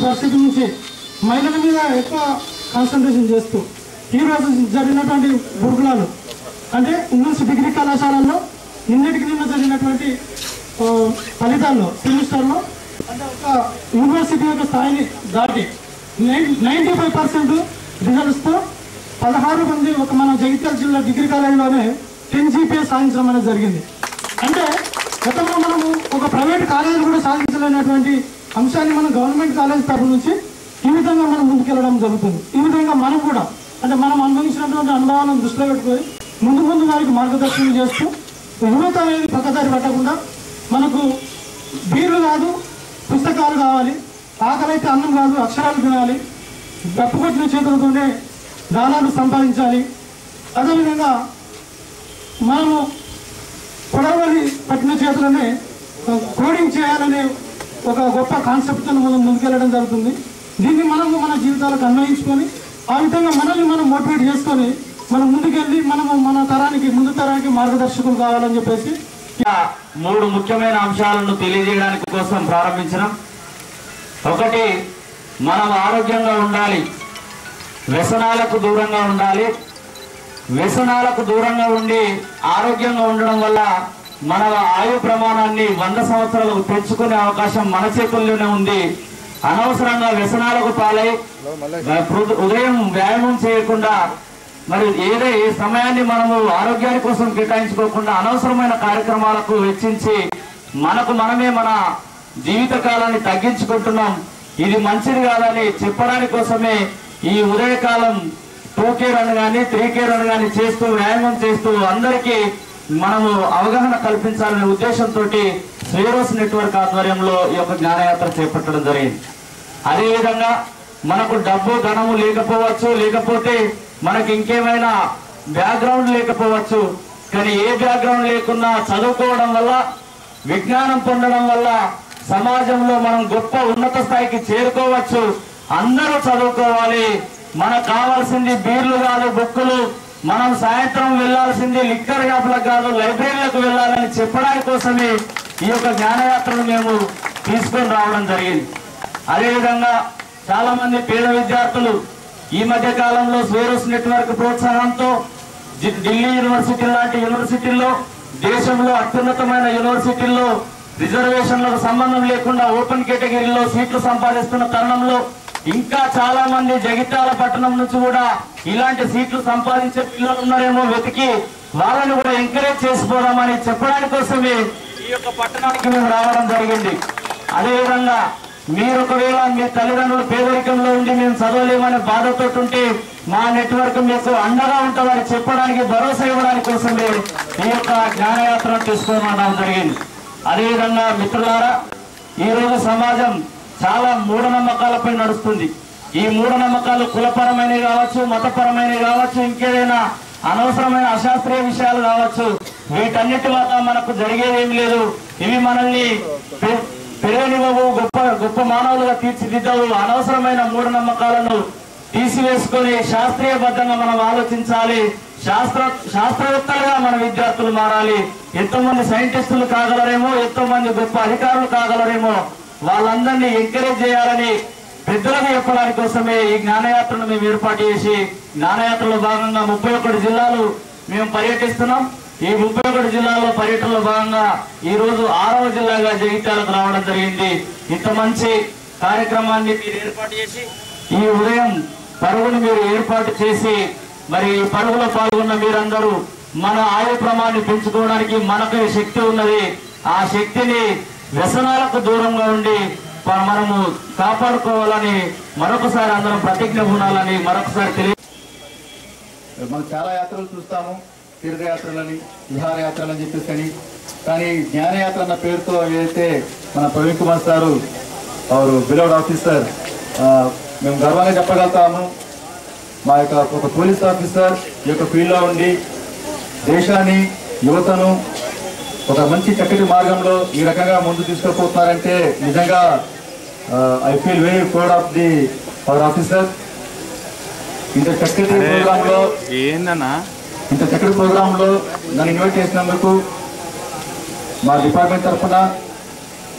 పరిస్థితి నుంచి మహిళల మీద ఎక్కువ కాన్సన్ట్రేషన్ చేస్తూ ఈరోజు జరిగినటువంటి గురుకులాలు అంటే ఇంగ్లీష్ డిగ్రీ కళాశాలల్లో నిన్న జరిగినటువంటి ఫలితాల్లో సెమిస్టర్లో అంటే ఒక యూనివర్సిటీ యొక్క స్థాయిని దాటి 95% రిజల్ట్స్తో 16 మంది ఒక మన జగిత్యాల జిల్లా డిగ్రీ కాలేజీలోనే 10 GPA సాధించడం అనేది జరిగింది. అంటే గతంలో మనము ఒక ప్రైవేట్ కాలేజీలు కూడా సాధించలేనటువంటి అంశాన్ని మనం గవర్నమెంట్ కాలేజ్ తరఫు నుంచి ఈ విధంగా మనం ముందుకెళ్ళడం జరుగుతుంది. ఈ విధంగా మనం కూడా అంటే మనం అనుభవించినటువంటి అనుభవాలను దృష్టిలో పెట్టుకొని ముందు వారికి మార్గదర్శనం చేస్తూ యువత అనేది పక్కదారి పట్టకుండా మనకు బీర్లు కాదు పుస్తకాలు కావాలి, ఆకలైతే అన్నం కాదు అక్షరాలు తినాలి, డప్పు కొట్టిన చేతులతోనే దానాలు సంపాదించాలి. అదేవిధంగా మనము పొడవలి పట్టిన చేతులనే కోడింగ్ చేయాలనే ఒక గొప్ప కాన్సెప్ట్తో మనం ముందుకెళ్ళడం జరుగుతుంది. దీన్ని మనము మన జీవితాలకు అన్వయించుకొని ఆ విధంగా మనల్ని మనం మోటివేట్ చేసుకొని మనం ముందుకెళ్ళి మనము మన తరానికి ముందు తరానికి మార్గదర్శకులు కావాలని చెప్పేసి 3 ముఖ్యమైన అంశాలను తెలియజేయడానికి కోసం ప్రారంభించినాం. ఒకటి, మనం ఆరోగ్యంగా ఉండాలి, వ్యసనాలకు దూరంగా ఉండాలి. వ్యసనాలకు దూరంగా ఉండి ఆరోగ్యంగా ఉండడం వల్ల మన ఆయు ప్రమాణాన్ని 100 సంవత్సరాలకు పెంచుకునే అవకాశం మన చేతుల్లోనే ఉంది. అనవసరంగా వ్యసనాలకు పాలై ఉదయం వ్యాయామం చేయకుండా మరి ఏ సమయాన్ని మనము ఆరోగ్యాని కోసం కేటాయించుకోకుండా అనవసరమైన కార్యక్రమాలకు వెచ్చించి మనమే మన జీవిత కాలాన్ని తగ్గించుకుంటున్నాం. ఇది మంచిది కాదని చెప్పడానికి కోసమే ఈ ఉదయకాలం 2K రన్ కానీ 3K రన్ కానీ చేస్తూ వ్యాయామం చేస్తూ అందరికీ మనము అవగాహన కల్పించాలనే ఉద్దేశంతో స్వేరోస్ నెట్వర్క్ ఆధ్వర్యంలో ఈ యొక్క జ్ఞానయాత్ర చేపట్టడం జరిగింది. అదేవిధంగా మనకు డబ్బు ధనము లేకపోతే మనకి ఇంకేమైనా బ్యాక్గ్రౌండ్ లేకపోవచ్చు, కానీ ఏ బ్యాక్గ్రౌండ్ లేకున్నా చదువుకోవడం వల్ల విజ్ఞానం పొందడం వల్ల సమాజంలో మనం గొప్ప ఉన్నత స్థాయికి చేరుకోవచ్చు. అందరూ చదువుకోవాలి. మనకు కావాల్సింది బీర్లు కాదు బుక్కులు, మనం సాయంత్రం వెళ్లాల్సింది లిక్కర్ షాపులకు కాదు లైబ్రరీలకు వెళ్ళాలని చెప్పడానికి కోసమే ఈ యొక్క జ్ఞానయాత్రను మేము తీసుకొని రావడం జరిగింది. అదేవిధంగా చాలా మంది పేద విద్యార్థులు ఈ మధ్య కాలంలో స్వేరోస్ నెట్వర్క్ ప్రోత్సాహంతో ఢిల్లీ యూనివర్సిటీ లాంటి యూనివర్సిటీల్లో దేశంలో అత్యున్నతమైన యూనివర్సిటీల్లో రిజర్వేషన్లకు సంబంధం లేకుండా ఓపెన్ కేటగిరీలో సీట్లు సంపాదిస్తున్న తరుణంలో ఇంకా చాలా మంది జగిత్యాల పట్టణం నుంచి కూడా ఇలాంటి సీట్లు సంపాదించే పిల్లలు ఉన్నారేమో వెతికి వాళ్ళని కూడా ఎంకరేజ్ చేసుకోవడమని చెప్పడానికి కోసమే ఈ యొక్క పట్టణానికి మేము రావడం జరిగింది. అదేవిధంగా మీరు ఒకవేళ మీ తల్లిదండ్రులు పేదరికంలో ఉండి మేము చదవలేమనే బాధతో ఉంటే మా నెట్వర్క్ మీకు అండగా ఉంటుందని చెప్పడానికి భరోసా ఇవ్వడానికి కోసమే ఈ యొక్క జ్ఞానయాత్రను తీసుకోవడం జరిగింది. అదేవిధంగా మిత్రులారా, ఈరోజు సమాజం చాలా మూఢనమ్మకాలపై నడుస్తుంది. ఈ మూఢనమ్మకాలు కులపరమైనవి కావచ్చు, మతపరమైనవి కావచ్చు, ఇంకేదైనా అనవసరమైన అశాస్త్రీయ విషయాలు కావచ్చు, వీటన్నిటి వల్ల మనకు జరిగేది ఏమి లేదు. ఇవి మనల్ని పెరగనివ్వవు, గొప్ప మానవులుగా తీర్చిదిద్దవు. అనవసరమైన మూఢనమ్మకాలను తీసివేసుకొని శాస్త్రీయబద్ధంగా మనం ఆలోచించాలి. శాస్త్రవేత్తలుగా మన విద్యార్థులు మారాలి. ఎంతో మంది సైంటిస్టులు కాగలరేమో, ఎంతో మంది గొప్ప అధికారులు కాగలరేమో, వాళ్ళందరినీ ఎంకరేజ్ చేయాలని పెద్దలకు చెప్పడానికి కోసమే ఈ జ్ఞానయాత్రను మేము ఏర్పాటు చేసి జ్ఞానయాత్రలో భాగంగా 31 జిల్లాలు మేము పర్యటిస్తున్నాం. ఈ 31 జిల్లాలో పర్యటనలో భాగంగా ఈ రోజు 6వ జిల్లాగా జగిత్యాలకు రావడం జరిగింది. ఇంత మంచి కార్యక్రమాన్ని మీరు ఏర్పాటు చేసి ఈ ఉదయం పరుగును మీరు ఏర్పాటు చేసి మరి ఈ పరుగులో పాల్గొన్న మీరందరూ మన ఆయు ప్రమాణాన్ని పెంచుకోవడానికి మనకు శక్తి ఉన్నది. ఆ శక్తిని వ్యసనాలకు దూరంగా ఉండి మనము కాపాడుకోవాలని మరొకసారి అందరం ప్రతిజ్ఞ పూనాలని మరొకసారి మనం చాలా యాత్రలు చూస్తాము, తీర్థయాత్రలని విహారయాత్రలని చెప్పేసి. కానీ జ్ఞానయాత్ర అన్న పేరుతో ఏదైతే మన ప్రవీణ్ కుమార్ సారు వారు బిలోడ్ ఆఫీసర్ మేము గర్వంగా చెప్పగలుగుతాము. మా యొక్క ఒక పోలీస్ ఆఫీసర్ ఈ యొక్క ఫీల్డ్లో ఉండి దేశాన్ని యువతను ఒక మంచి చక్కటి మార్గంలో ఈ రకంగా ముందు తీసుకుపోతున్నారంటే నిజంగా I feel very proud of the our officer. ఇంత చక్కటి ప్రోగ్రాంలో నన్ను ఇన్వైట్ చేసినందుకు మా డిపార్ట్మెంట్ తరఫున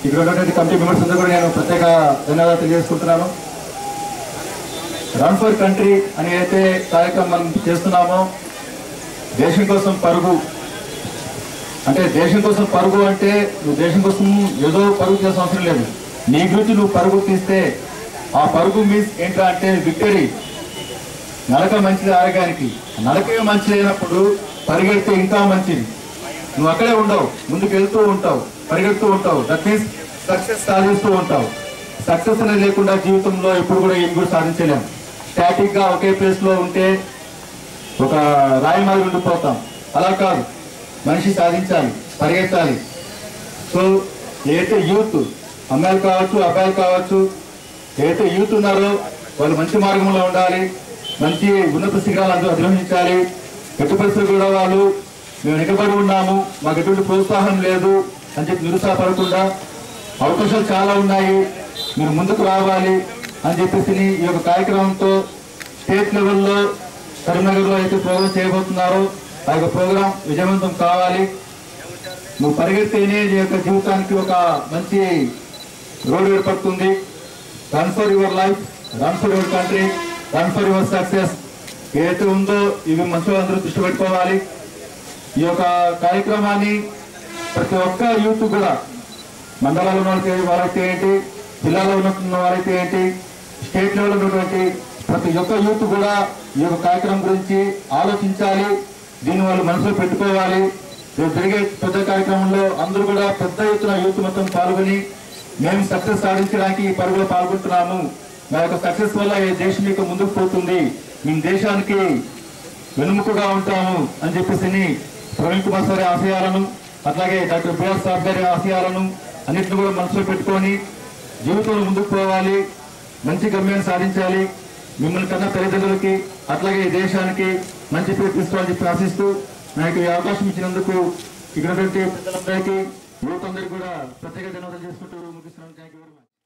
ఇక్కడ ఉన్నటువంటి కమిటీ మెంబర్స్ అందరూ కూడా నేను ప్రత్యేక ధన్యవాదాలు తెలియజేసుకుంటున్నాను. రన్ ఫర్ కంట్రీ అని అయితే కార్యక్రమం మనం చేస్తున్నామో, దేశం కోసం పరుగు అంటే దేశం కోసం పరుగు అంటే నువ్వు దేశం కోసం ఏదో పరుగు చేసిన అవసరం లేదు. నీ గురించి నువ్వు పరుగు తీస్తే ఆ పరుగు మీన్స్ ఏంటంటే అంటే విక్టరీ. నడక మంచిది ఆరోగ్యానికి, నడకే మంచిది అయినప్పుడు పరిగెడితే ఇంకా మంచిది. నువ్వు అక్కడే ఉండవు, ముందుకు వెళ్తూ ఉంటావు, పరిగెడుతూ ఉంటావు. దట్ మీన్స్ సక్సెస్ సాధిస్తూ ఉంటావు. సక్సెస్ అనేది లేకుండా జీవితంలో ఎప్పుడు కూడా ఏం కూడా సాధించలేము. స్టాటిక్ గా ఒకే ప్లేస్ లో ఉంటే ఒక రాయి మాదిరి ఉండిపోతాం. అలా కాదు, మనిషి సాధించాలి, పరిగెత్తాలి. సో ఏదైతే యూత్, అమ్మాయిలు కావచ్చు అబ్బాయిలు కావచ్చు, ఏదైతే యూత్ ఉన్నారో వాళ్ళు మంచి మార్గంలో ఉండాలి, మంచి ఉన్నత శిఖరాలు అధిరోహించాలి. ఎట్టి పరిస్థితులు కూడా వాళ్ళు మేము నిలబడి ఉన్నాము, మాకు ఎటువంటి ప్రోత్సాహం లేదు అని చెప్పి నిరుత్సాహపడకుండా అవకాశాలు చాలా ఉన్నాయి, మీరు ముందుకు రావాలి అని చెప్పేసి ఈ యొక్క కార్యక్రమంతో స్టేట్ లెవెల్లో కరీంనగర్లో అయితే ప్రోగ్రాం చేయబోతున్నారో ఆ యొక్క ప్రోగ్రాం విజయవంతం కావాలి. నువ్వు పరిగెడితేనే నీ యొక్క జీవితానికి ఒక మంచి రోడ్ ఏర్పడుతుంది. Run for your life, run for your country, run for your success ఏదైతే ఉందో ఇవి మంచిగా అందరూ దృష్టి పెట్టుకోవాలి. ఈ యొక్క కార్యక్రమాన్ని ప్రతి ఒక్క యూత్ కూడా, మండలాల్లో ఉన్న వాళ్ళైతే ఏంటి, జిల్లాలో ఉన్న వాళ్ళైతే ఏంటి, స్టేట్ లెవెల్లో ఉన్నటువంటి ప్రతి ఒక్క యూత్ కూడా ఈ యొక్క కార్యక్రమం గురించి ఆలోచించాలి, దీన్ని వాళ్ళు మనసులో పెట్టుకోవాలి. రేపు జరిగే పెద్ద కార్యక్రమంలో అందరూ కూడా పెద్ద ఎత్తున యూత్ మొత్తం పాల్గొని మేము సక్సెస్ సాధించడానికి ఈ పరుగులో పాల్గొంటున్నాము, మా యొక్క సక్సెస్ వల్ల ఈ దేశం యొక్క ముందుకు పోతుంది, మేము దేశానికి వెనుముకగా ఉంటాము అని చెప్పేసి ప్రవీణ్ కుమార్ సార్ ఆశయాలను, అట్లాగే డాక్టర్ బిఆర్ సార్ గారి ఆశయాలను అన్నింటిని కూడా మనసులో పెట్టుకొని జీవితంలో ముందుకు పోవాలి, మంచి గమ్యాన్ని సాధించాలి. మిమ్మల్ని కన్నా తల్లిదండ్రులకి అట్లాగే దేశానికి మంచి పేరు తీసుకోవాలని చెప్పి ఆశిస్తూ నాకు ఈ అవకాశం ఇచ్చినందుకు ఇక్కడ పెద్దలందరికీ యువత అందరికీ కూడా ప్రత్యేక ధన్యవాదాలు చేసుకుంటూ ముగిస్తున్నాను. Thank you very much.